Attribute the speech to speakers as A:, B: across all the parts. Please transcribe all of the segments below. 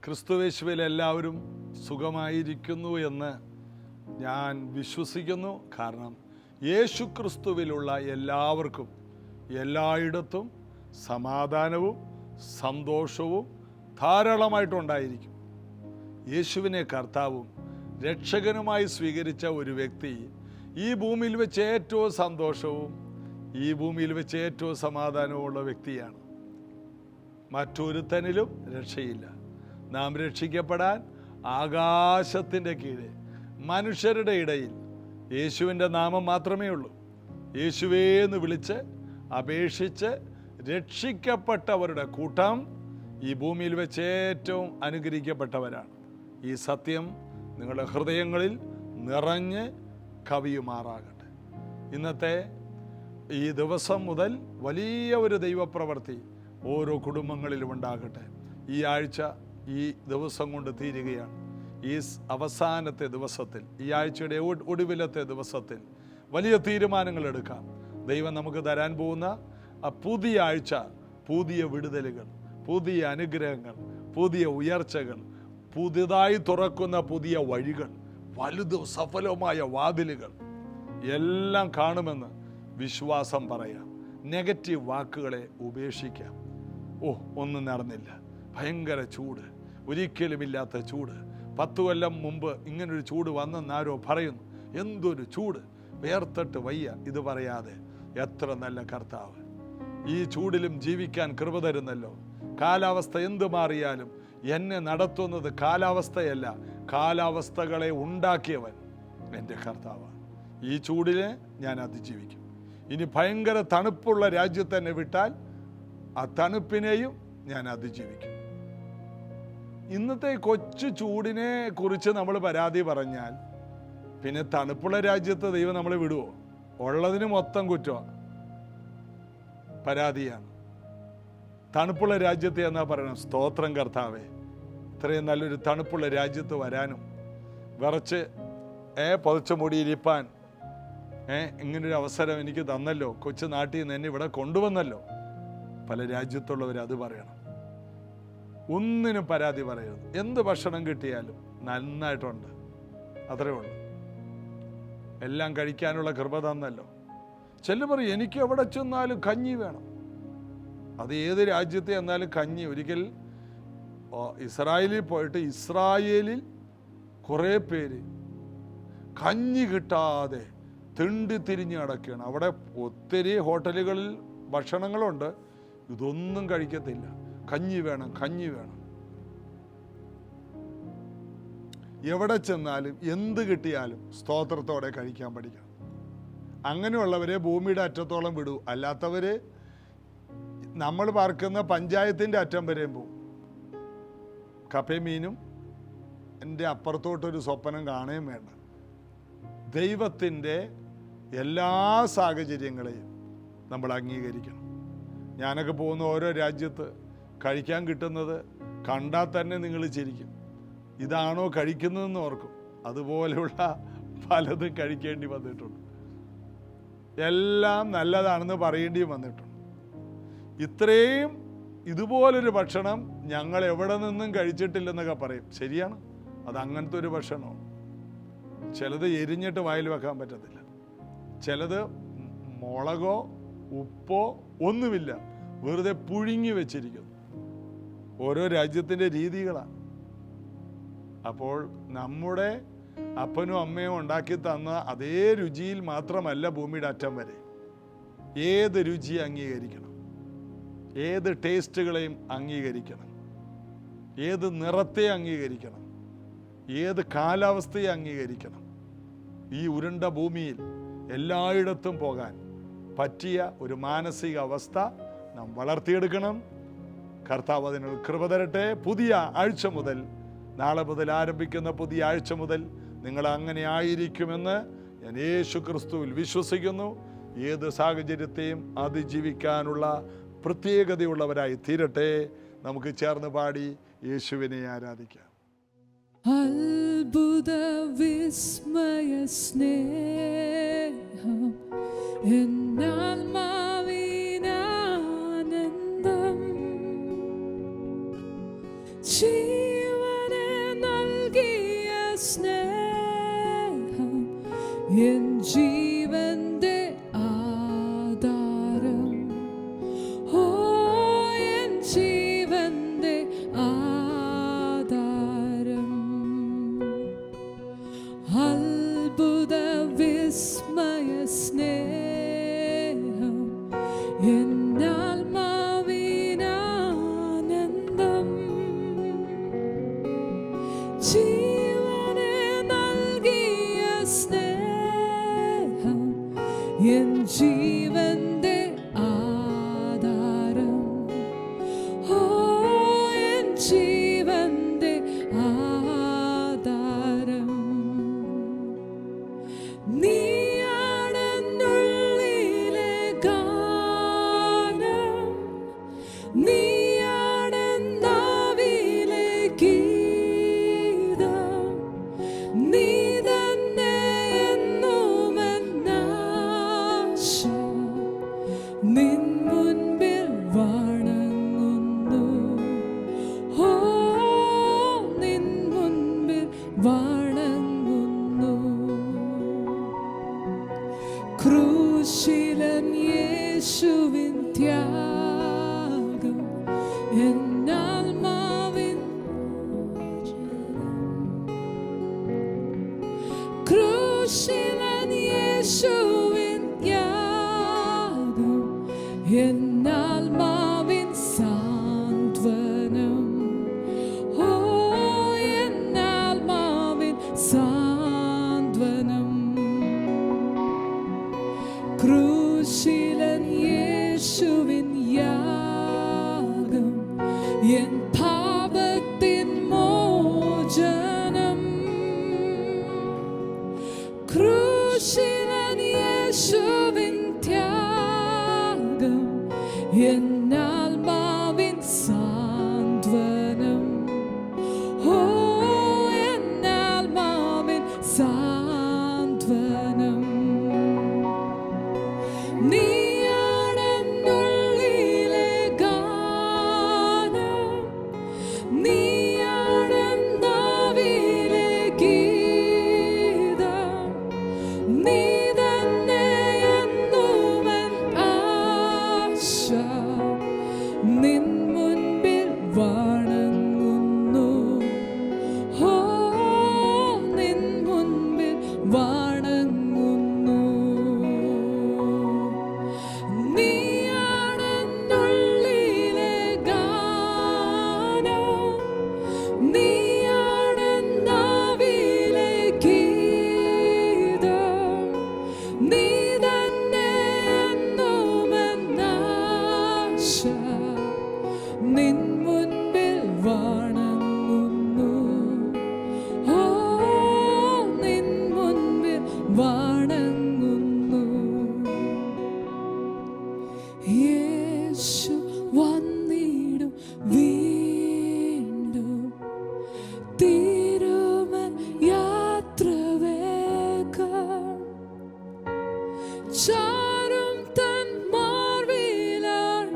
A: ക്രിസ്തുയേശുവിൽ എല്ലാവരും സുഖമായിരിക്കുന്നു എന്ന് ഞാൻ വിശ്വസിക്കുന്നു. കാരണം യേശു ക്രിസ്തുവിലുള്ള എല്ലാവർക്കും എല്ലായിടത്തും സമാധാനവും സന്തോഷവും ധാരാളമായിട്ടുണ്ടായിരിക്കും. യേശുവിനെ കർത്താവും രക്ഷകനുമായി സ്വീകരിച്ച ഒരു വ്യക്തി ഈ ഭൂമിയിൽ വെച്ച് ഏറ്റവും സന്തോഷവും ഈ ഭൂമിയിൽ വെച്ച് ഏറ്റവും സമാധാനവുമുള്ള വ്യക്തിയാണ്. മറ്റൊരുത്തനിലും രക്ഷയില്ല. നാം രക്ഷിക്കപ്പെടാൻ ആകാശത്തിൻ്റെ കീഴെ മനുഷ്യരുടെ ഇടയിൽ യേശുവിൻ്റെ നാമം മാത്രമേ ഉള്ളൂ. യേശുവേന്ന് വിളിച്ച് അപേക്ഷിച്ച് രക്ഷിക്കപ്പെട്ടവരുടെ കൂട്ടം ഈ ഭൂമിയിൽ വെച്ച് ഏറ്റവും അനുഗ്രഹിക്കപ്പെട്ടവരാണ്. ഈ സത്യം നിങ്ങളുടെ ഹൃദയങ്ങളിൽ നിറഞ്ഞ് കവിയുമാറാകട്ടെ. ഇന്നത്തെ ഈ ദിവസം മുതൽ വലിയ ഒരു ദൈവപ്രവൃത്തി ഓരോ കുടുംബങ്ങളിലും ഉണ്ടാകട്ടെ. ഈ ആഴ്ച ഈ ദിവസം കൊണ്ട് തീരുകയാണ്. ഈ അവസാനത്തെ ദിവസത്തിൽ, ഈ ആഴ്ചയുടെ ഒടുവിലത്തെ ദിവസത്തിൽ വലിയ തീരുമാനങ്ങൾ എടുക്കാം. ദൈവം നമുക്ക് തരാൻ പോകുന്ന ആ പുതിയ ആഴ്ച പുതിയ വിടുതലുകൾ, പുതിയ അനുഗ്രഹങ്ങൾ, പുതിയ ഉയർച്ചകൾ, പുതിയതായി തുറക്കുന്ന പുതിയ വഴികൾ, വലുതും സഫലവുമായ വാതിലുകൾ എല്ലാം കാണുമെന്ന് വിശ്വാസം പറയാം. നെഗറ്റീവ് വാക്കുകളെ ഉപേക്ഷിക്കാം. ഒന്നും നടന്നില്ല, ഭയങ്കര ചൂട്, ഒരിക്കലുമില്ലാത്ത ചൂട്, 10 കൊല്ലം മുമ്പ് ഇങ്ങനൊരു ചൂട് വന്നെന്നാരോ പറയുന്നു, എന്തൊരു ചൂട്, വേർത്തിട്ട് വയ്യ. ഇത് പറയാതെ എത്ര നല്ല കർത്താവ് ഈ ചൂടിലും ജീവിക്കാൻ കൃപ തരുന്നല്ലോ. കാലാവസ്ഥ എന്ത് മാറിയാലും എന്നെ നടത്തുന്നത് കാലാവസ്ഥയല്ല, കാലാവസ്ഥകളെ ഉണ്ടാക്കിയവൻ എൻ്റെ കർത്താവാണ്. ഈ ചൂടിനെ ഞാൻ അതിജീവിക്കും. ഇനി ഭയങ്കര തണുപ്പുള്ള രാജ്യത്ത് തന്നെ വിട്ടാൽ ആ തണുപ്പിനെയും ഞാൻ അതിജീവിക്കും. ഇന്നത്തെ കൊച്ചു ചൂടിനെ കുറിച്ച് നമ്മൾ പരാതി പറഞ്ഞാൽ പിന്നെ തണുപ്പുള്ള രാജ്യത്ത് ദൈവം നമ്മളെ വിടുവോ? ഉള്ളതിന് മൊത്തം കുറ്റമാണ്, പരാതിയാണ്. തണുപ്പുള്ള രാജ്യത്ത് എന്നാ പറയണം, സ്തോത്രം കർത്താവേ, ഇത്രയും നല്ലൊരു തണുപ്പുള്ള രാജ്യത്ത് വരാനും വിറച്ച് പുതച്ച മുടിയിരിപ്പാൻ ഇങ്ങനൊരു അവസരം എനിക്ക് തന്നല്ലോ, കൊച്ചു നാട്ടിൽ നിന്ന് എന്നെ ഇവിടെ കൊണ്ടുവന്നല്ലോ. പല രാജ്യത്തുള്ളവർ അത് പറയണം. ഒന്നിനും പരാതി പറയരുത്. എന്ത് ഭക്ഷണം കിട്ടിയാലും നന്നായിട്ടുണ്ട്, അത്രേ ഉള്ളൂ. എല്ലാം കഴിക്കാനുള്ള കൃപ തന്നല്ലോ. ചിലർ പറയും എനിക്ക് എവിടെ ചെന്നാലും കഞ്ഞി വേണം. അത് ഏത് രാജ്യത്ത് ചെന്നാലും കഞ്ഞി. ഒരിക്കൽ ഇസ്രായേലിൽ പോയിട്ട് ഇസ്രായേലിൽ കുറേ പേര് കഞ്ഞി കിട്ടാതെ തിണ്ടി തിരിഞ്ഞ് നടക്കുകയാണ്. അവിടെ ഒത്തിരി ഹോട്ടലുകളിൽ ഭക്ഷണങ്ങളുണ്ട്, ഇതൊന്നും കഴിക്കത്തില്ല. കഞ്ഞി വേണം, കഞ്ഞി വേണം. എവിടെ ചെന്നാലും എന്ത് കിട്ടിയാലും സ്തോത്രത്തോടെ കഴിക്കാൻ പഠിക്കണം. അങ്ങനെയുള്ളവരെ ഭൂമിയുടെ അറ്റത്തോളം വിടൂ. അല്ലാത്തവര് നമ്മൾ പാർക്കുന്ന പഞ്ചായത്തിൻ്റെ അറ്റം വരെയും പോവും. കപ്പയും മീനും എൻ്റെ അപ്പുറത്തോട്ടൊരു സ്വപ്നം കാണുകയും വേണ്ട. ദൈവത്തിൻ്റെ എല്ലാ സാഹചര്യങ്ങളെയും നമ്മൾ അംഗീകരിക്കണം. ഞാനൊക്കെ പോകുന്ന ഓരോ രാജ്യത്ത് കഴിക്കാൻ കിട്ടുന്നത് കണ്ടാൽ തന്നെ നിങ്ങൾ ചിരിക്കും. ഇതാണോ കഴിക്കുന്നതെന്ന് ഓർക്കും. അതുപോലെയുള്ള പലതും കഴിക്കേണ്ടി വന്നിട്ടുണ്ട്. എല്ലാം നല്ലതാണെന്ന് പറയേണ്ടിയും വന്നിട്ടുണ്ട്. ഇത്രയും ഇതുപോലൊരു ഭക്ഷണം ഞങ്ങൾ എവിടെ നിന്നും കഴിച്ചിട്ടില്ലെന്നൊക്കെ പറയും. ശരിയാണ്, അത് അങ്ങനത്തെ ഒരു ഭക്ഷണമാണ്. ചിലത് എരിഞ്ഞിട്ട് വായിൽ വെക്കാൻ പറ്റത്തില്ല, ചിലത് മുളകോ ഉപ്പോ ഒന്നുമില്ല, വെറുതെ പുഴുങ്ങി വെച്ചിരിക്കുന്നു. ഓരോ രാജ്യത്തിൻ്റെ രീതികളാണ്. അപ്പോൾ നമ്മുടെ അപ്പനും അമ്മയും ഉണ്ടാക്കി തന്ന അതേ രുചിയിൽ മാത്രമല്ല ഭൂമിയുടെ അറ്റം വരെ. ഏത് രുചിയെ അംഗീകരിക്കണം, ഏത് ടേസ്റ്റുകളെയും അംഗീകരിക്കണം, ഏത് നിറത്തെ അംഗീകരിക്കണം, ഏത് കാലാവസ്ഥയെ അംഗീകരിക്കണം. ഈ ഉരുണ്ട ഭൂമിയിൽ എല്ലായിടത്തും പോകാൻ പറ്റിയ ഒരു മാനസിക അവസ്ഥ നാം വളർത്തിയെടുക്കണം. കർത്താവ് അതിനൊരു കൃപ തരട്ടെ. പുതിയ ആഴ്ച മുതൽ, നാളെ മുതൽ ആരംഭിക്കുന്ന പുതിയ ആഴ്ച മുതൽ നിങ്ങൾ അങ്ങനെ ആയിരിക്കുമെന്ന് ഞാൻ യേശു ക്രിസ്തുവിൽ വിശ്വസിക്കുന്നു. ഏത് സാഹചര്യത്തെയും അതിജീവിക്കാനുള്ള പ്രത്യേകതയുള്ളവരായി തീരട്ടെ. നമുക്ക് ചേർന്ന് പാടി യേശുവിനെ ആരാധിക്കാം.
B: അത്ഭുത വിസ്മയ സ്നേഹം എന്നാത്മാവിനാനന്ദം ജീവ സ്നേഹം എൻ ജീവന്റെ ആധാരം. ഓ എൻ ജീവന്റെ ആധാരം. അത്ഭുത വിസ്മയ സ്നേഹം എന്നാത്മാവിനാനന്ദം. ജീവനെ നൽകിയ സ്നേഹം എൻ ജീവന്റെ ആധാരം. ഓ എൻ ജീവന്റെ ആധാരം. നീയാണെന്നുള്ളിലെ ഗാനം, നീയാണെന്നാവിലെ ഗീതം, നീ തന്നെ എന്നുമെന്നാശ നിൻ മുൻപിൽ വണങ്ങുന്നു. ഓ നിൻ മുൻപിൽ വണങ്ങുന്നു. ക്രൂശിലൻ യേശുവിൻ ത്യാഗം എന്നാത്മാവിൻ ക്രൂശിലൻ യേശുവിൻ ത്യാഗം എന്നാത്മാവിൻ സാന്ത്വനം. ഓ എന്നാത്മാവിൻ സാന്ത്വനം. ക്രൂശിലൻ യേശുവിൻ യാഗം എൻ പാപത്തിൻ മോചനം. ക്രൂശിലൻ യേശുവിൻ ത്യാഗം എന്നാത്മാവിൻ സാന്ത്വനം. ഓ എന്നാത്മാവിൻ സാന്ത്വനം. നീയാണെന്നുള്ളിലെ ഗാനം, നീയാണെന്നാവിലെ ഗീതം, നീ തന്നെ എന്നുമെൻ ആശ നിൻ മുൻപിൽ വണങ്ങുന്നു. ഓ നിൻ മുൻപിൽ വണങ്ങുന്നു. നീയാണെന്നുള്ളിലെ ഗാനം, നീയാണെന്നാവിലെ ഗീതം, നീ തന്നെ എന്നുമെന്നാശ നിൻ മുൻപിൽ വണങ്ങുന്നു. ഓ നിൻ മുൻപിൽ വണങ്ങുന്നു. യേശു വന്നിടും വീണ്ടും തീരുമൻ യാത്ര വേഗം. ചാരും തൻ മാർവിലണയും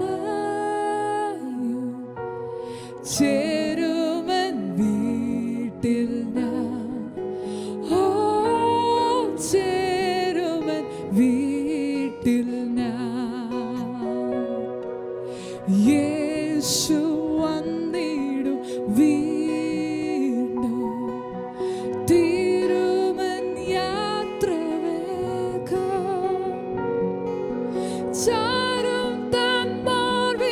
B: ചേരുമൻ വീട്ടിൽ ഞാൻ. ഓ ചേരുമൻ വീട്ടിൽ ഞാൻ. യേശു വന്നിടും വീണ്ടും തീരുമൻ യാത്ര വേഗം. ചാരും തൻ മാർവിലണയും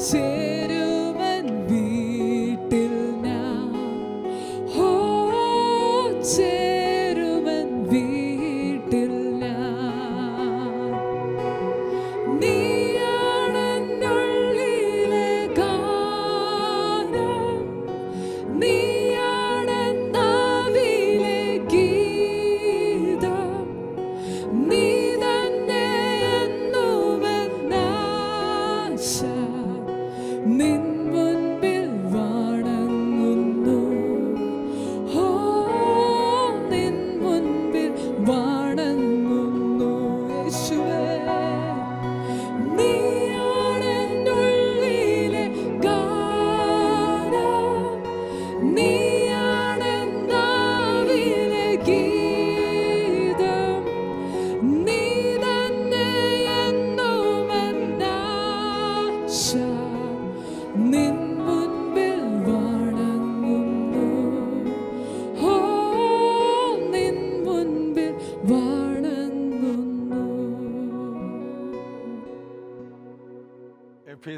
B: ചേരുമൻ വീട്ടിൽ ഞാൻ. ഓ ചേരുമൻ വീട്ടിൽ ഞാൻ. നീയാണെന്നുള്ളിലെ ഗാനം, നീയാണെന്നാവിലെ ഗീതം, നീ തന്നെ എന്നുമെന്നാശ നിൻ മുൻപിൽ വണങ്ങുന്നു. ഓ നിൻ മുൻപിൽ വണങ്ങുന്നു. യേശുവേ നീയാണെന്നുള്ളിലെ ഗാനം,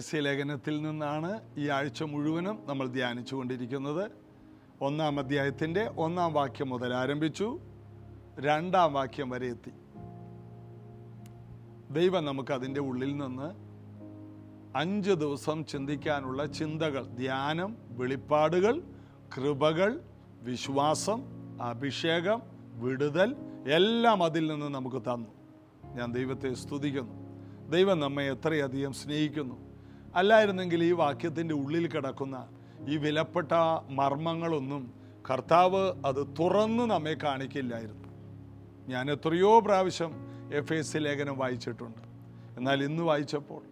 A: എഫെസ്യ ലേഖനത്തിൽ നിന്നാണ് ഈ ആഴ്ച മുഴുവനും നമ്മൾ ധ്യാനിച്ചു കൊണ്ടിരിക്കുന്നത്. 1-ാം അധ്യായത്തിൻ്റെ 1-ാം വാക്യം മുതൽ ആരംഭിച്ചു, 2-ാം വാക്യം വരെ എത്തി. ദൈവം നമുക്ക് അതിൻ്റെ ഉള്ളിൽ നിന്ന് 5 ദിവസം ചിന്തിക്കാനുള്ള ചിന്തകൾ, ധ്യാനം, വെളിപ്പാടുകൾ, കൃപകൾ, വിശ്വാസം, അഭിഷേകം, വിടുതൽ എല്ലാം അതിൽ നിന്ന് നമുക്ക് തന്നു. ഞാൻ ദൈവത്തെ സ്തുതിക്കുന്നു. ദൈവം നമ്മെ എത്രയധികം സ്നേഹിക്കുന്നു. അല്ലായിരുന്നെങ്കിൽ ഈ വാക്യത്തിൻ്റെ ഉള്ളിൽ കിടക്കുന്ന ഈ വിലപ്പെട്ട മർമ്മങ്ങളൊന്നും കർത്താവ് അത് തുറന്ന് നമ്മെ കാണിക്കില്ലായിരുന്നു. ഞാൻ എത്രയോ പ്രാവശ്യം എഫെസ്യ ലേഖനം വായിച്ചിട്ടുണ്ട്. എന്നാൽ ഇന്ന് വായിച്ചപ്പോൾ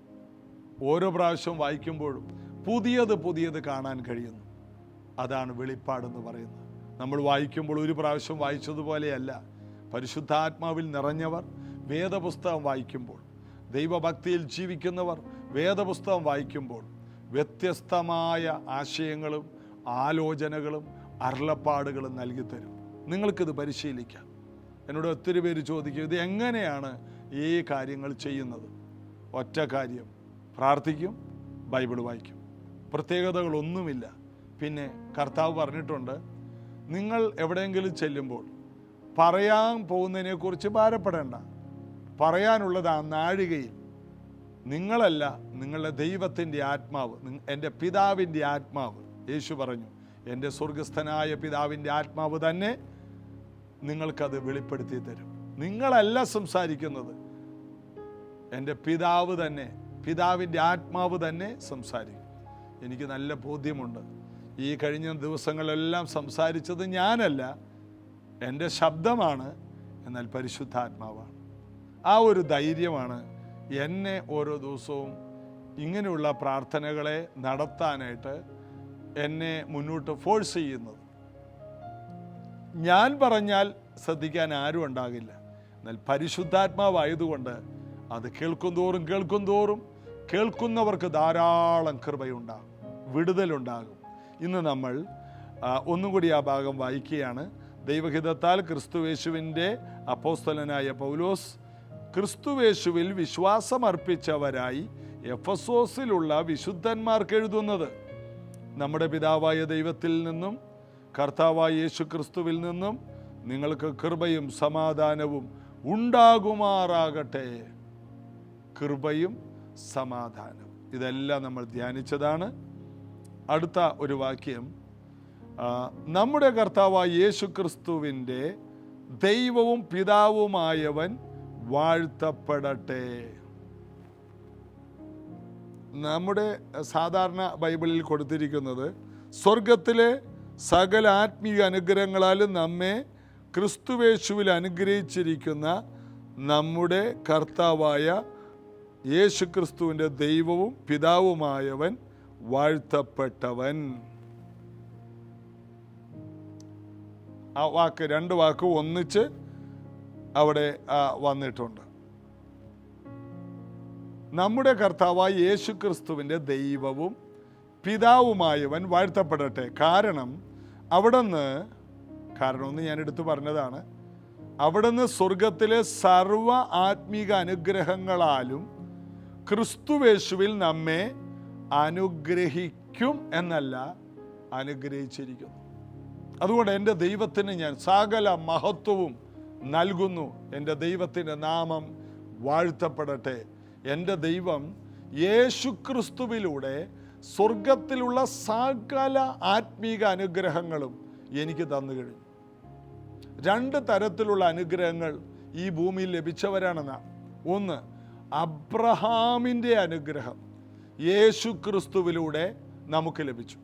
A: ഓരോ പ്രാവശ്യം വായിക്കുമ്പോഴും പുതിയത് കാണാൻ കഴിയുന്നു. അതാണ് വെളിപ്പാടെന്ന് പറയുന്നത്. നമ്മൾ വായിക്കുമ്പോൾ ഒരു പ്രാവശ്യം വായിച്ചതുപോലെയല്ല. പരിശുദ്ധാത്മാവിൽ നിറഞ്ഞവർ വേദപുസ്തകം വായിക്കുമ്പോൾ, ദൈവഭക്തിയിൽ ജീവിക്കുന്നവർ വേദപുസ്തകം വായിക്കുമ്പോൾ വ്യത്യസ്തമായ ആശയങ്ങളും ആലോചനകളും അരുളപ്പാടുകളും നൽകിത്തരും. നിങ്ങൾക്കിത് പരിശീലിക്കാം. എന്നോട് ഒത്തിരി പേര് ചോദിക്കും, ഇത് എങ്ങനെയാണ് ഈ കാര്യങ്ങൾ ചെയ്യുന്നത്? ഒറ്റ കാര്യം, പ്രാർത്ഥിക്കും, ബൈബിൾ വായിക്കും. പ്രത്യേകതകളൊന്നുമില്ല. പിന്നെ കർത്താവ് പറഞ്ഞിട്ടുണ്ട്, നിങ്ങൾ എവിടെയെങ്കിലും ചെല്ലുമ്പോൾ പറയാൻ പോകുന്നതിനെക്കുറിച്ച് ഭാരപ്പെടേണ്ട. പറയാനുള്ളത് ആ നാഴികയിൽ നിങ്ങളല്ല, നിങ്ങളുടെ ദൈവത്തിൻ്റെ ആത്മാവ്, എൻ്റെ പിതാവിൻ്റെ ആത്മാവ്. യേശു പറഞ്ഞു, എൻ്റെ സ്വർഗസ്ഥനായ പിതാവിൻ്റെ ആത്മാവ് തന്നെ നിങ്ങൾക്കത് വെളിപ്പെടുത്തി തരും. നിങ്ങളല്ല സംസാരിക്കുന്നത്, എൻ്റെ പിതാവ് തന്നെ, പിതാവിൻ്റെ ആത്മാവ് തന്നെ സംസാരിക്കും. എനിക്ക് നല്ല ബോധ്യമുണ്ട്. ഈ കഴിഞ്ഞ ദിവസങ്ങളെല്ലാം സംസാരിച്ചത് ഞാനല്ല, എൻ്റെ ശബ്ദമാണ്, എന്നാൽ പരിശുദ്ധാത്മാവാണ്. ആ ഒരു ധൈര്യമാണ് എന്നെ ഓരോ ദിവസവും ഇങ്ങനെയുള്ള പ്രാർത്ഥനകളെ നടത്താനായിട്ട് എന്നെ മുന്നോട്ട് ഫോഴ്സ് ചെയ്യുന്നത്. ഞാൻ പറഞ്ഞാൽ ശ്രദ്ധിക്കാൻ ആരും ഉണ്ടാകില്ല, എന്നാൽ പരിശുദ്ധാത്മാവായതുകൊണ്ട് അത് കേൾക്കും തോറും കേൾക്കുന്നവർക്ക് ധാരാളം കൃപയുണ്ടാകും, വിടുതലുണ്ടാകും. ഇന്ന് നമ്മൾ ഒന്നുകൂടി ആ ഭാഗം വായിക്കുകയാണ്. ദൈവഹിതത്താൽ ക്രിസ്തുവേശുവിൻ്റെ അപ്പോസ്തലനായ പൗലോസ് ക്രിസ്തുവേശുവിൽ വിശ്വാസമർപ്പിച്ചവരായി എഫെസോസിലുള്ള വിശുദ്ധന്മാർക്ക് എഴുതുന്നത്, നമ്മുടെ പിതാവായ ദൈവത്തിൽ നിന്നും കർത്താവായ യേശു ക്രിസ്തുവിൽ നിന്നും നിങ്ങൾക്ക് കൃപയും സമാധാനവും ഉണ്ടാകുമാറാകട്ടെ. കൃപയും സമാധാനവും, ഇതെല്ലാം നമ്മൾ ധ്യാനിച്ചതാണ്. അടുത്ത ഒരു വാക്യം, നമ്മുടെ കർത്താവായ യേശു ക്രിസ്തുവിൻ്റെ ദൈവവും പിതാവുമായവൻ വാഴ്ത്തപ്പെടട്ടെ. നമ്മുടെ സാധാരണ ബൈബിളിൽ കൊടുത്തിരിക്കുന്നത്, സ്വർഗത്തിലെ സകല ആത്മീയ അനുഗ്രഹങ്ങളാലും നമ്മെ ക്രിസ്തുവേശുവിൽ അനുഗ്രഹിച്ചിരിക്കുന്ന നമ്മുടെ കർത്താവായ യേശു ക്രിസ്തുവിൻ്റെ ദൈവവും പിതാവുമായവൻ വാഴ്ത്തപ്പെട്ടവൻ. ആ വാക്ക്, 2 വാക്ക് ഒന്നിച്ച് അവിടെ വന്നിട്ടുണ്ട്. നമ്മുടെ കർത്താവായ യേശു ക്രിസ്തുവിൻ്റെ ദൈവവും പിതാവുമായവൻ വാഴ്ത്തപ്പെടട്ടെ. കാരണം ഒന്ന് ഞാൻ എടുത്തു പറഞ്ഞതാണ്, അവിടുന്ന് സ്വർഗത്തിലെ സർവ ആത്മീക അനുഗ്രഹങ്ങളാലും ക്രിസ്തുവേശുവിൽ നമ്മെ അനുഗ്രഹിക്കും എന്നല്ല, അനുഗ്രഹിച്ചിരിക്കുന്നു. അതുകൊണ്ട് എൻ്റെ ദൈവത്തിന് ഞാൻ സകല മഹത്വവും നൽകുന്നു. എൻ്റെ ദൈവത്തിൻ്റെ നാമം വാഴ്ത്തപ്പെടട്ടെ. എൻ്റെ ദൈവം യേശുക്രിസ്തുവിലൂടെ സ്വർഗത്തിലുള്ള സകല ആത്മീക അനുഗ്രഹങ്ങളും എനിക്ക് തന്നു കഴിഞ്ഞു. 2 തരത്തിലുള്ള അനുഗ്രഹങ്ങൾ ഈ ഭൂമിയിൽ ലഭിച്ചവരാണെന്നാണ്. ഒന്ന്, അബ്രഹാമിൻ്റെ അനുഗ്രഹം യേശുക്രിസ്തുവിലൂടെ നമുക്ക് ലഭിച്ചു.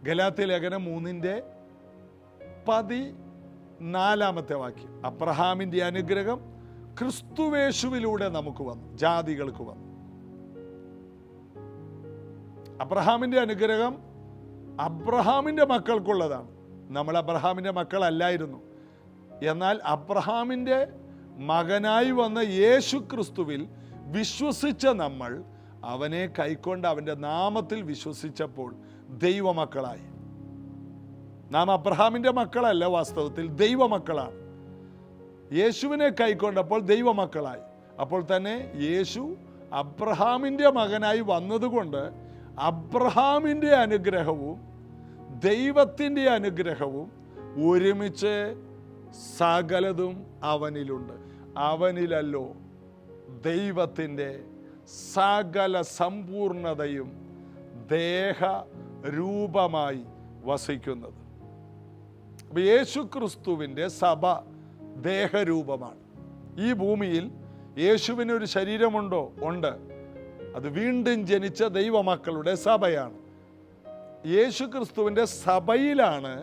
A: ഗലാത്യ ലേഖനം 3:14 വാക്യം, അബ്രഹാമിൻ്റെ അനുഗ്രഹം ക്രിസ്തുവേശുവിലൂടെ നമുക്ക് വന്നു, ജാതികൾക്ക് വന്നു. അബ്രഹാമിൻ്റെ അനുഗ്രഹം അബ്രഹാമിൻ്റെ മക്കൾക്കുള്ളതാണ്. നമ്മൾ അബ്രഹാമിൻ്റെ മക്കളല്ലായിരുന്നു. എന്നാൽ അബ്രഹാമിൻ്റെ മകനായി വന്ന യേശു ക്രിസ്തുവിൽ വിശ്വസിച്ച നമ്മൾ അവനെ കൈക്കൊണ്ട് അവൻ്റെ നാമത്തിൽ വിശ്വസിച്ചപ്പോൾ ദൈവമക്കളായി. നാം അബ്രഹാമിൻ്റെ മക്കളല്ല, വാസ്തവത്തിൽ ദൈവമക്കളാണ്. യേശുവിനെ കൈക്കൊണ്ടപ്പോൾ ദൈവമക്കളായി. അപ്പോൾ തന്നെ യേശു അബ്രഹാമിൻ്റെ മകനായി വന്നതുകൊണ്ട് അബ്രഹാമിൻ്റെ അനുഗ്രഹവും ദൈവത്തിൻ്റെ അനുഗ്രഹവും ഒരുമിച്ച് സകലതും അവനിലുണ്ട്. അവനിലല്ലോ ദൈവത്തിൻ്റെ സകല സമ്പൂർണതയും ദേഹരൂപമായി വസിക്കുന്നത്. അപ്പോൾ യേശുക്രിസ്തുവിൻ്റെ സഭ ദേഹരൂപമാണ്. ഈ ഭൂമിയിൽ യേശുവിനൊരു ശരീരമുണ്ടോ? ഉണ്ട്. അത് വീണ്ടും ജനിച്ച ദൈവമക്കളുടെ സഭയാണ്. യേശുക്രിസ്തുവിൻ്റെ സഭയിലാണ്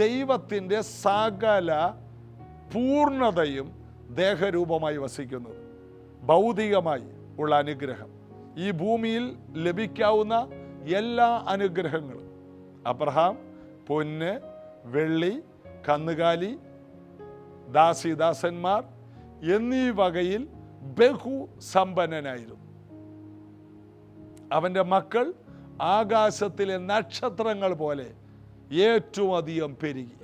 A: ദൈവത്തിൻ്റെ സകല പൂർണ്ണതയും ദേഹരൂപമായി വസിക്കുന്നത്. ഭൗതികമായി ഉള്ള അനുഗ്രഹം, ഈ ഭൂമിയിൽ ലഭിക്കാവുന്ന എല്ലാ അനുഗ്രഹങ്ങളും, അബ്രഹാം പൊന്ന്, വെള്ളി, കന്നുകാലി, ദാസിദാസന്മാർ എന്നീ വകയിൽ ബഹുസമ്പന്നനായിരുന്നു. അവൻ്റെ മക്കൾ ആകാശത്തിലെ നക്ഷത്രങ്ങൾ പോലെ ഏറ്റവും അധികം പെരുകി.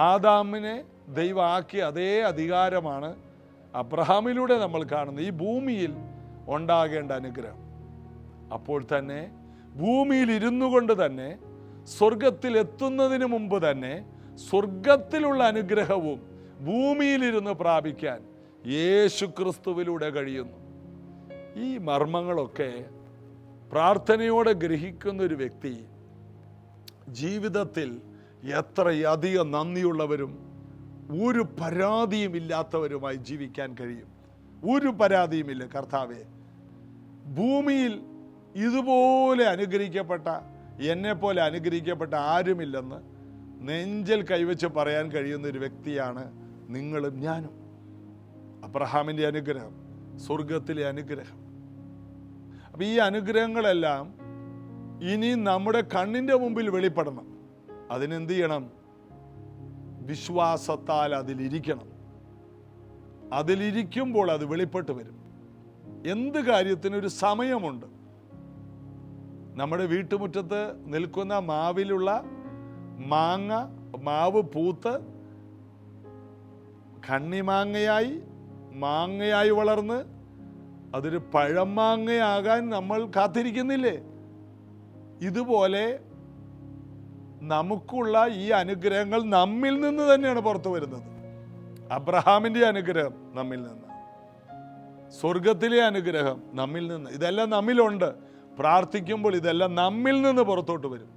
A: ആദാമിനെ ദൈവം ആക്കിയ അതേ അധികാരമാണ് അബ്രഹാമിലൂടെ നമ്മൾ കാണുന്നത്. ഈ ഭൂമിയിൽ ഉണ്ടാകേണ്ട അനുഗ്രഹം. അപ്പോൾ തന്നെ ഭൂമിയിൽ ഇരുന്നു കൊണ്ട് തന്നെ സ്വർഗത്തിൽ എത്തുന്നതിന് മുമ്പ് തന്നെ സ്വർഗത്തിലുള്ള അനുഗ്രഹവും ഭൂമിയിലിരുന്ന് പ്രാപിക്കാൻ യേശുക്രിസ്തുവിലൂടെ കഴിയുന്നു. ഈ മർമ്മങ്ങളൊക്കെ പ്രാർത്ഥനയോടെ ഗ്രഹിക്കുന്ന ഒരു വ്യക്തി ജീവിതത്തിൽ എത്രയധികം നന്ദിയുള്ളവരും ഒരു പരാതിയും ഇല്ലാത്തവരുമായി ജീവിക്കാൻ കഴിയും. ഒരു പരാതിയുമില്ല. കർത്താവേ, ഭൂമിയിൽ ഇതുപോലെ അനുഗ്രഹിക്കപ്പെട്ട, എന്നെപ്പോലെ അനുഗ്രഹിക്കപ്പെട്ട ആരുമില്ലെന്ന് നെഞ്ചിൽ കൈവച്ച് പറയാൻ കഴിയുന്ന ഒരു വ്യക്തിയാണ് നിങ്ങളും ഞാനും. അബ്രഹാമിൻ്റെ അനുഗ്രഹം, സ്വർഗത്തിലെ അനുഗ്രഹം. അപ്പം ഈ അനുഗ്രഹങ്ങളെല്ലാം ഇനി നമ്മുടെ കണ്ണിൻ്റെ മുമ്പിൽ വെളിപ്പെടണം. അതിനെന്ത് ചെയ്യണം? വിശ്വാസത്താൽ അതിലിരിക്കണം. അതിലിരിക്കുമ്പോൾ അത് വെളിപ്പെട്ട് വരും. എന്ത് കാര്യത്തിനൊരു സമയമുണ്ട്. നമ്മുടെ വീട്ടുമുറ്റത്ത് നിൽക്കുന്ന മാവിലുള്ള മാവ് പൂത്ത് കണ്ണിമാങ്ങയായി മാങ്ങയായി വളർന്ന് അതൊരു പഴം മാങ്ങയാകാൻ നമ്മൾ കാത്തിരിക്കുന്നില്ലേ? ഇതുപോലെ നമുക്കുള്ള ഈ അനുഗ്രഹങ്ങൾ നമ്മിൽ നിന്ന് തന്നെയാണ് പുറത്തു വരുന്നത്. അബ്രഹാമിൻ്റെ അനുഗ്രഹം നമ്മിൽ നിന്ന്, സ്വർഗത്തിലെ അനുഗ്രഹം നമ്മിൽ നിന്ന്, ഇതെല്ലാം നമ്മിലുണ്ട്. പ്രാർത്ഥിക്കുമ്പോൾ ഇതെല്ലാം നമ്മിൽ നിന്ന് പുറത്തോട്ട് വരും.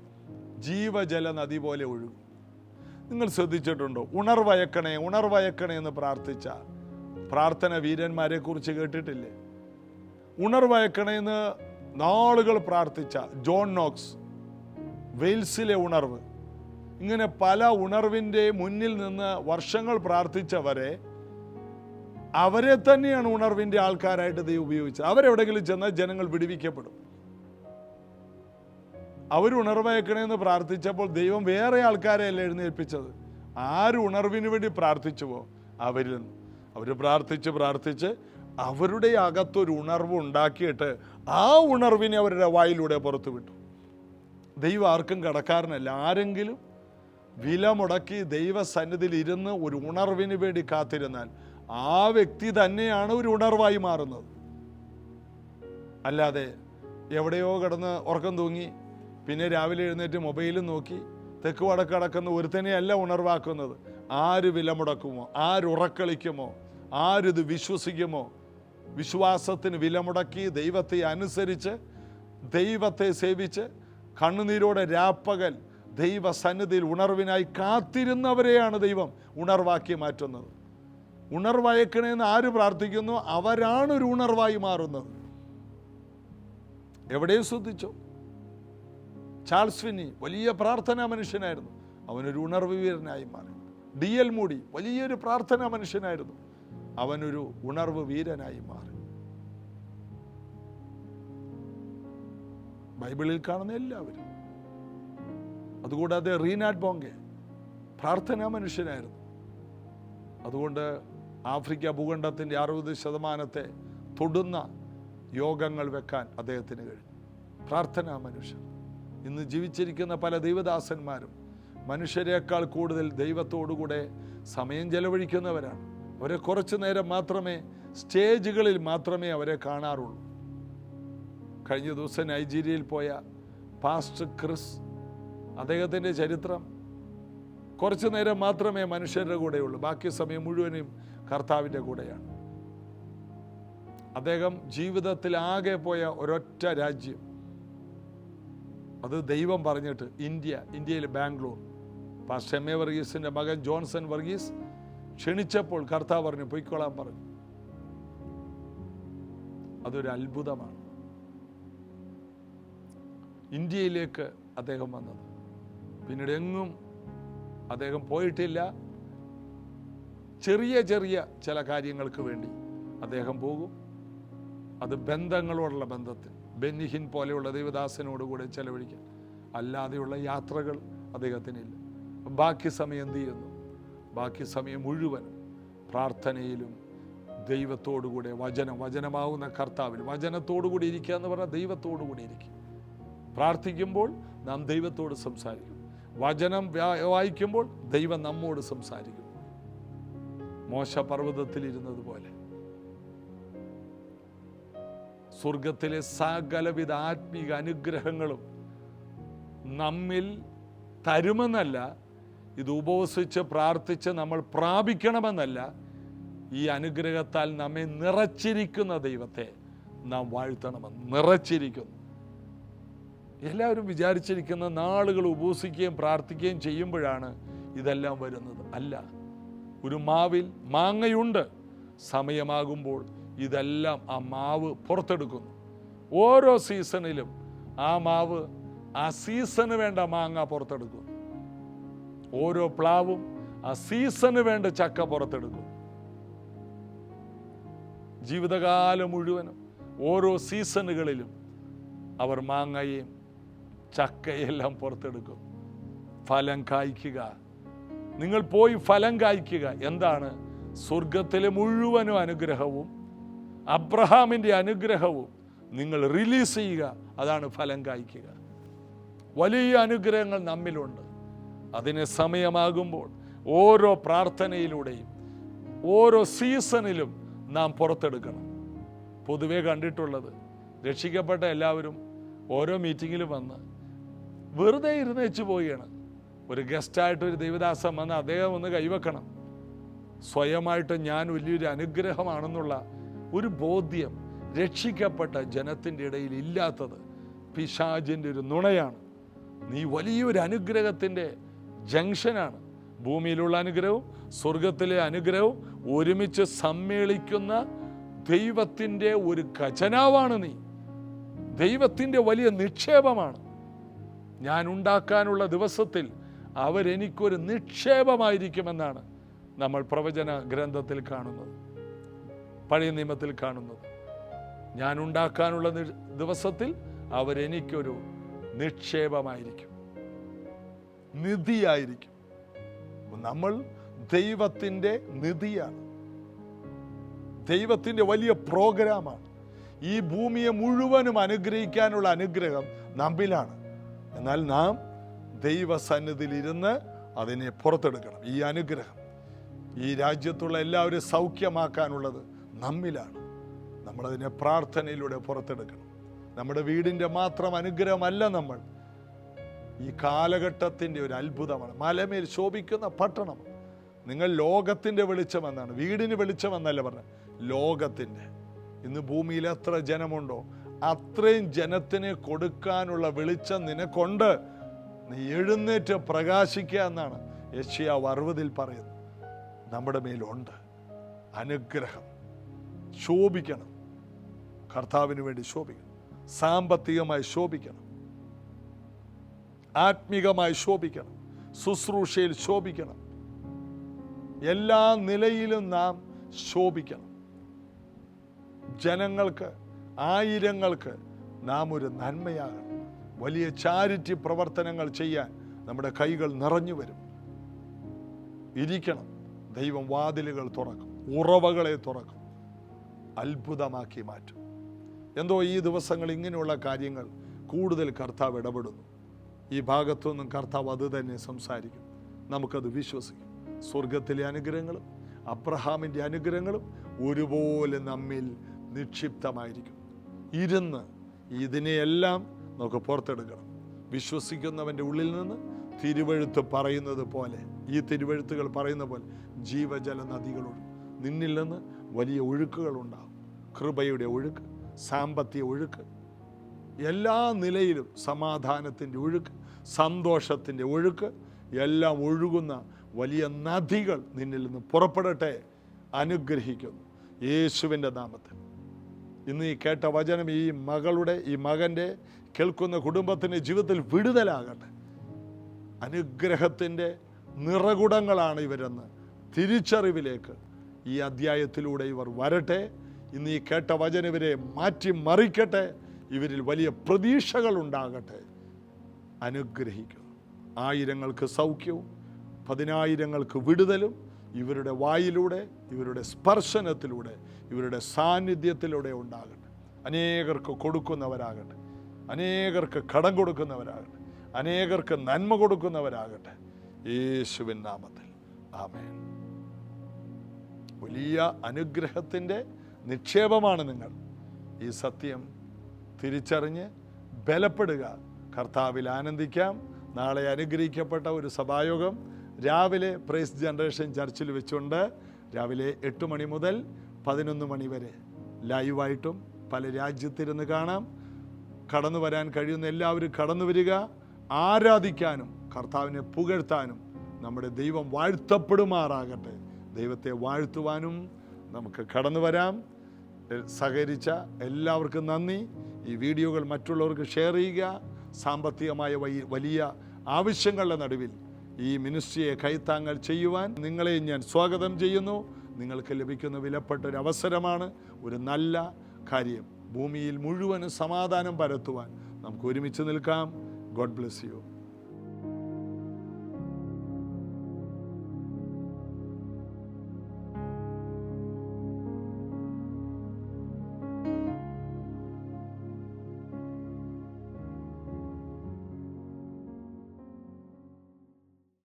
A: ജീവജല നദി പോലെ ഒഴുകും. നിങ്ങൾ ശ്രദ്ധിച്ചിട്ടുണ്ടോ? ഉണർവയക്കണേ ഉണർവയക്കണേ എന്ന് പ്രാർത്ഥിച്ച പ്രാർത്ഥന വീരന്മാരെ കുറിച്ച് കേട്ടിട്ടില്ലേ? ഉണർവയക്കണേ എന്ന് നാളുകൾ പ്രാർത്ഥിച്ച ജോൺ നോക്സ്, വെയിൽസിലെ ഉണർവ്, ഇങ്ങനെ പല ഉണർവിൻ്റെ മുന്നിൽ നിന്ന് വർഷങ്ങൾ പ്രാർത്ഥിച്ചവരെ, അവരെ തന്നെയാണ് ഉണർവിൻ്റെ ആൾക്കാരായിട്ട് ദൈവം ഉപയോഗിച്ചത്. അവരെവിടെയെങ്കിലും ചെന്നാൽ ജനങ്ങൾ വിടുവിക്കപ്പെടും. അവർ ഉണർവയക്കണമെന്ന് പ്രാർത്ഥിച്ചപ്പോൾ ദൈവം വേറെ ആൾക്കാരെയല്ല എഴുന്നേൽപ്പിച്ചത്. ആര് ഉണർവിന് വേണ്ടി പ്രാർത്ഥിച്ചുവോ അവരിൽ നിന്ന് അവർ പ്രാർത്ഥിച്ച് അവരുടെ അകത്തൊരു ഉണർവ് ഉണ്ടാക്കിയിട്ട് ആ ഉണർവിനെ അവരുടെ വായിലൂടെ പുറത്തു വിട്ടു. ദൈവം ആർക്കും കടക്കാരനല്ല. ആരെങ്കിലും വില മുടക്കി ദൈവസന്നിധിയിൽ ഇരുന്ന് ഒരു ഉണർവിന് വേണ്ടി കാത്തിരുന്നാൽ ആ വ്യക്തി തന്നെയാണ് ഒരു ഉണർവായി മാറുന്നത്. അല്ലാതെ എവിടെയോ കിടന്ന് ഉറക്കം തൂങ്ങി പിന്നെ രാവിലെ എഴുന്നേറ്റ് മൊബൈലും നോക്കി തെക്ക് വടക്ക് കിടക്കുന്ന ഒരുത്തനെയല്ല ഉണർവാക്കുന്നത്. ആര് വില മുടക്കുമോ, ആരുറക്കളിക്കുമോ, ആരിത് വിശ്വസിക്കുമോ, വിശ്വാസത്തിന് വില മുടക്കി ദൈവത്തെ അനുസരിച്ച് ദൈവത്തെ സേവിച്ച് കണ്ണുനീരോടെ രാപ്പകൽ ദൈവസന്നിധിയിൽ ഉണർവിനായി കാത്തിരുന്നവരെയാണ് ദൈവം ഉണർവാക്കി മാറ്റുന്നത്. ഉണർവയക്കണേന്ന് ആര് പ്രാർത്ഥിക്കുന്നു അവരാണ് ഒരു ഉണർവായി മാറുന്നത്. എവിടെയും ശ്രദ്ധിച്ചോ? ചാൾസ് ഫിന്നി വലിയ പ്രാർത്ഥനാ മനുഷ്യനായിരുന്നു, അവനൊരു ഉണർവ് വീരനായി മാറി. D.L. മൂഡി വലിയൊരു പ്രാർത്ഥനാ മനുഷ്യനായിരുന്നു, അവനൊരു ഉണർവ് വീരനായി മാറി. ബൈബിളിൽ കാണുന്ന എല്ലാവരും. അതുകൂടാതെ റീനാഡ് ബോങ്കെ പ്രാർത്ഥനാ മനുഷ്യനായിരുന്നു. അതുകൊണ്ട് ആഫ്രിക്ക ഭൂഖണ്ഡത്തിൻ്റെ 60% തൊടുന്ന യോഗങ്ങൾ വെക്കാൻ അദ്ദേഹത്തിന് കഴിഞ്ഞു. പ്രാർത്ഥനാ മനുഷ്യൻ. ഇന്ന് ജീവിച്ചിരിക്കുന്ന പല ദൈവദാസന്മാരും മനുഷ്യരെക്കാൾ കൂടുതൽ ദൈവത്തോടുകൂടെ സമയം ചെലവഴിക്കുന്നവരാണ്. അവരെ കുറച്ചു നേരം മാത്രമേ, സ്റ്റേജുകളിൽ മാത്രമേ അവരെ കാണാറുള്ളൂ. കഴിഞ്ഞ ദിവസം നൈജീരിയയിൽ പോയ പാസ്റ്റർ ക്രിസ്, അദ്ദേഹത്തിൻ്റെ ചരിത്രം, കുറച്ചു നേരം മാത്രമേ മനുഷ്യരുടെ കൂടെയുള്ളൂ, ബാക്കി സമയം മുഴുവനും കർത്താവിൻ്റെ കൂടെയാണ്. അദ്ദേഹം ജീവിതത്തിൽ ആകെ പോയ ഒരൊറ്റ രാജ്യം, അത് ദൈവം പറഞ്ഞിട്ട് ഇന്ത്യയിൽ ബാംഗ്ലൂർ. പാസ്റ്റർ എം എ വർഗീസിൻ്റെ മകൻ ജോൺസൺ വർഗീസ് ക്ഷണിച്ചപ്പോൾ കർത്താവ് പറഞ്ഞു പൊയ്ക്കോളാൻ പറഞ്ഞു. അതൊരു അത്ഭുതമാണ്. ഇന്ത്യയിലേക്ക് അദ്ദേഹം വന്നത്, പിന്നീട് എങ്ങും അദ്ദേഹം പോയിട്ടില്ല. ചെറിയ ചെറിയ ചില കാര്യങ്ങൾക്ക് വേണ്ടി അദ്ദേഹം പോകും. അത് ബന്ധങ്ങളോടുള്ള ബന്ധത്തിൽ, ബെന്നിഹിൻ പോലെയുള്ള ദൈവദാസനോടുകൂടെ ചെലവഴിക്കാൻ, അല്ലാതെയുള്ള യാത്രകൾ അദ്ദേഹത്തിനില്ല. ബാക്കി സമയം എന്ത് ചെയ്യുന്നു? ബാക്കി സമയം മുഴുവനും പ്രാർത്ഥനയിലും ദൈവത്തോടുകൂടെ, വചനമാവുന്ന കർത്താവിൽ വചനത്തോടുകൂടി ഇരിക്കുക എന്ന് പറഞ്ഞാൽ ദൈവത്തോടുകൂടി ഇരിക്കുക. പ്രാർത്ഥിക്കുമ്പോൾ നാം ദൈവത്തോട് സംസാരിക്കും, വചനം വായിക്കുമ്പോൾ ദൈവം നമ്മോട് സംസാരിക്കും. മോശ പർവ്വതത്തിൽ ഇരുന്നത് പോലെ സ്വർഗത്തിലെ സകലവിധ ആത്മീക അനുഗ്രഹങ്ങളും നമ്മിൽ തരുമെന്നല്ല, ഇത് ഉപവസിച്ച് പ്രാർത്ഥിച്ച് നമ്മൾ പ്രാപിക്കണമെന്നല്ല, ഈ അനുഗ്രഹത്താൽ നമ്മെ നിറച്ചിരിക്കുന്ന ദൈവത്തെ നാം വാഴ്ത്തണമെന്ന്. നിറച്ചിരിക്കുന്നു. എല്ലാവരും വിചാരിച്ചിരിക്കുന്ന നാളുകൾ ഉപവസിക്കുകയും പ്രാർത്ഥിക്കുകയും ചെയ്യുമ്പോഴാണ് ഇതെല്ലാം വരുന്നത്. അല്ല, ഒരു മാവിൽ മാങ്ങയുണ്ട്, സമയമാകുമ്പോൾ ഇതെല്ലാം ആ മാവ് പുറത്തെടുക്കുന്നു. ഓരോ സീസണിലും ആ മാവ്, ആ സീസണ് വേണ്ട മാങ്ങ പുറത്തെടുക്കുന്നു. ഓരോ പ്ലാവും ആ സീസണ് വേണ്ട ചക്ക പുറത്തെടുക്കും. ജീവിതകാലം മുഴുവനും ഓരോ സീസണുകളിലും അവർ മാങ്ങയും ചക്കയെല്ലാം പുറത്തെടുക്കും. ഫലം കായ്ക്കുക, നിങ്ങൾ പോയി ഫലം കായ്ക്കുക. എന്താണ്? സ്വർഗത്തിലെ മുഴുവനും അനുഗ്രഹവും അബ്രഹാമിൻ്റെ അനുഗ്രഹവും നിങ്ങൾ റിലീസ് ചെയ്യുക. അതാണ് ഫലം കായ്ക്കുക. വലിയ അനുഗ്രഹങ്ങൾ നമ്മിലുണ്ട്. അതിന് സമയമാകുമ്പോൾ ഓരോ പ്രാർത്ഥനയിലൂടെയും ഓരോ സീസണിലും നാം പുറത്തെടുക്കണം. പൊതുവെ കണ്ടിട്ടുള്ളത്, രക്ഷിക്കപ്പെട്ട എല്ലാവരും ഓരോ മീറ്റിങ്ങിലും വന്ന് വെറുതെ ഇരുന്നേച്ച് പോവുകയാണ്. ഒരു ഗസ്റ്റായിട്ടൊരു ദൈവദാസൻ വന്ന് അദ്ദേഹം ഒന്ന് കൈവെക്കണം. സ്വയമായിട്ട് ഞാൻ വലിയൊരു അനുഗ്രഹമാണെന്നുള്ള ഒരു ബോധ്യം രക്ഷിക്കപ്പെട്ട ജനത്തിൻ്റെ ഇടയിൽ ഇല്ലാത്തത് പിശാചിൻ്റെ ഒരു നുണയാണ്. നീ വലിയൊരു അനുഗ്രഹത്തിൻ്റെ ജംഗ്ഷനാണ്. ഭൂമിയിലുള്ള അനുഗ്രഹവും സ്വർഗത്തിലെ അനുഗ്രഹവും ഒരുമിച്ച് സമ്മേളിക്കുന്ന ദൈവത്തിൻ്റെ ഒരു ഖജനാവാണ് നീ. ദൈവത്തിൻ്റെ വലിയ നിക്ഷേപമാണ്. ഞാൻ ഉണ്ടാക്കാനുള്ള ദിവസത്തിൽ അവരെനിക്കൊരു നിക്ഷേപമായിരിക്കുമെന്നാണ് നമ്മൾ പ്രവചന ഗ്രന്ഥത്തിൽ കാണുന്നത്, പഴയ നിയമത്തിൽ കാണുന്നത്. ഞാൻ ഉണ്ടാക്കാനുള്ള ദിവസത്തിൽ അവരെനിക്കൊരു നിക്ഷേപമായിരിക്കും, നിധിയായിരിക്കും. നമ്മൾ ദൈവത്തിൻ്റെ നിധിയാണ്, ദൈവത്തിൻ്റെ വലിയ പ്രോഗ്രാമാണ്. ഈ ഭൂമിയെ മുഴുവനും അനുഗ്രഹിക്കാനുള്ള അനുഗ്രഹം നമ്മിലാണ്. എന്നാൽ നാം ദൈവസന്നിധിയിലിരുന്ന് അതിനെ പുറത്തെടുക്കണം. ഈ അനുഗ്രഹം ഈ രാജ്യത്തുള്ള എല്ലാവരും സൗഖ്യമാക്കാനുള്ളത് നമ്മിലാണ്. നമ്മളതിനെ പ്രാർത്ഥനയിലൂടെ പുറത്തെടുക്കണം. നമ്മുടെ വീടിൻ്റെ മാത്രം അനുഗ്രഹമല്ല നമ്മൾ. ഈ കാലഘട്ടത്തിൻ്റെ ഒരു അത്ഭുതമാണ്. മലമേൽ ശോഭിക്കുന്ന പട്ടണം. നിങ്ങൾ ലോകത്തിൻ്റെ വെളിച്ചമെന്നാണ്, വീടിന് വെളിച്ചമെന്നല്ല പറഞ്ഞത്, ലോകത്തിൻ്റെ. ഇന്ന് ഭൂമിയിൽ എത്ര ജനമുണ്ടോ അത്രയും ജനത്തിന് കൊടുക്കാനുള്ള വെളിച്ചം നിനക്കുണ്ട്. നീ എഴുന്നേറ്റ് പ്രകാശിക്കുക എന്നാണ് യെശയ്യാവ് 60 പറയുന്നത്. നമ്മുടെ മേലുണ്ട് അനുഗ്രഹം. ശോഭിക്കണം, കർത്താവിന് വേണ്ടി ശോഭിക്കണം, സാമ്പത്തികമായി ശോഭിക്കണം, ആത്മീകമായി ശോഭിക്കണം, ശുശ്രൂഷയിൽ ശോഭിക്കണം. എല്ലാ നിലയിലും നാം ശോഭിക്കണം. ജനങ്ങൾക്ക്, ആയിരങ്ങൾക്ക് നാം ഒരു നന്മയാകണം. വലിയ ചാരിറ്റി പ്രവർത്തനങ്ങൾ ചെയ്യാൻ നമ്മുടെ കൈകൾ നിറഞ്ഞു വരും. ഇരിക്കണം. ദൈവം വാതിലുകൾ തുറക്കും, ഉറവകളെ തുറക്കും, അത്ഭുതമാക്കി മാറ്റും. എന്തോ ഈ ദിവസങ്ങൾ ഇങ്ങനെയുള്ള കാര്യങ്ങൾ കൂടുതൽ കർത്താവ് ഇടപെടുന്നു. ഈ ഭാഗത്തുനിന്നും കർത്താവ് അത് തന്നെ സംസാരിക്കും. നമുക്കത് വിശ്വസിക്കും. സ്വർഗത്തിലെ അനുഗ്രഹങ്ങളും അബ്രഹാമിൻ്റെ അനുഗ്രഹങ്ങളും ഒരുപോലെ നമ്മിൽ നിക്ഷിപ്തമായിരിക്കും. ഇരുന്ന് ഇതിനെയെല്ലാം നമുക്ക് പുറത്തെടുക്കണം. വിശ്വസിക്കുന്നവൻ്റെ ഉള്ളിൽ നിന്ന് തിരുവെഴുത്ത് പറയുന്നത് പോലെ, ഈ തിരുവെഴുത്തുകൾ പറയുന്ന പോലെ ജീവജല നദികളൊഴുകും. നിന്നിൽ നിന്ന് വലിയ ഒഴുക്കുകളുണ്ടാകും. കൃപയുടെ ഒഴുക്ക്, സാമ്പത്തിക ഒഴുക്ക്, എല്ലാ നിലയിലും സമാധാനത്തിൻ്റെ ഒഴുക്ക്, സന്തോഷത്തിൻ്റെ ഒഴുക്ക്, എല്ലാം ഒഴുകുന്ന വലിയ നദികൾ നിന്നിൽ നിന്ന് പുറപ്പെടട്ടെ. അനുഗ്രഹിക്കുന്നു യേശുവിൻ്റെ നാമത്തിൽ. ഇന്ന് ഈ കേട്ട വചനം ഈ മകളുടെ, ഈ മകൻ്റെ, കേൾക്കുന്ന കുടുംബത്തിൻ്റെ ജീവിതത്തിൽ വിടുതലാകട്ടെ. അനുഗ്രഹത്തിൻ്റെ നിറകുടങ്ങളാണ് ഇവരെന്ന് തിരിച്ചറിവിലേക്ക് ഈ അധ്യായത്തിലൂടെ ഇവർ വരട്ടെ. ഇന്ന് ഈ കേട്ട വചനം ഇവരെ മാറ്റി മറിക്കട്ടെ. ഇവരിൽ വലിയ പ്രതീക്ഷകൾ ഉണ്ടാകട്ടെ. അനുഗ്രഹിക്കുന്നു. ആയിരങ്ങൾക്ക് സൗഖ്യവും 10,000-ങ്ങൾക്ക് വിടുതലും ഇവരുടെ വായിലൂടെ, ഇവരുടെ സ്പർശനത്തിലൂടെ, ഇവരുടെ സാന്നിധ്യത്തിലൂടെ ഉണ്ടാകട്ടെ. അനേകർക്ക് കൊടുക്കുന്നവരാകട്ടെ, അനേകർക്ക് കടം കൊടുക്കുന്നവരാകട്ടെ, അനേകർക്ക് നന്മ കൊടുക്കുന്നവരാകട്ടെ. യേശുവിൻ നാമത്തിൽ ആമേൻ. വലിയ അനുഗ്രഹത്തിൻ്റെ നിക്ഷേപമാണ് നിങ്ങൾ. ഈ സത്യം തിരിച്ചറിഞ്ഞ് ബലപ്പെടുക. കർത്താവിൽ ആനന്ദിക്കാം. നാളെ അനുഗ്രഹിക്കപ്പെട്ട ഒരു സഭായോഗം രാവിലെ പ്രൈസ് ജനറേഷൻ ചർച്ചിൽ വെച്ചുകൊണ്ട് രാവിലെ 8 മണി മുതൽ 11 മണി വരെ ലൈവായിട്ടും പല രാജ്യത്തിരുന്ന് കാണാം. കടന്നു വരാൻ കഴിയുന്ന എല്ലാവരും കടന്നു വരിക. ആരാധിക്കാനും കർത്താവിനെ പുകഴ്ത്താനും നമ്മുടെ ദൈവം വാഴ്ത്തപ്പെടുമാറാകട്ടെ. ദൈവത്തെ വാഴ്ത്തുവാനും നമുക്ക് കടന്നു വരാം. സഹകരിച്ച എല്ലാവർക്കും നന്ദി. ഈ വീഡിയോകൾ മറ്റുള്ളവർക്ക് ഷെയർ ചെയ്യുക. സാമ്പത്തികമായ വലിയ ആവശ്യങ്ങളുടെ നടുവിൽ ഈ മിനിസ്ട്രിയെ കൈത്താങ്ങൽ ചെയ്യുവാൻ നിങ്ങളെയും ഞാൻ സ്വാഗതം ചെയ്യുന്നു. നിങ്ങൾക്ക് ലഭിക്കുന്ന വിലപ്പെട്ട ഒരു അവസരമാണ്, ഒരു നല്ല കാര്യം. ഭൂമിയിൽ മുഴുവനും സമാധാനം പരത്തുവാൻ നമുക്ക് ഒരുമിച്ച് നിൽക്കാം. God bless you.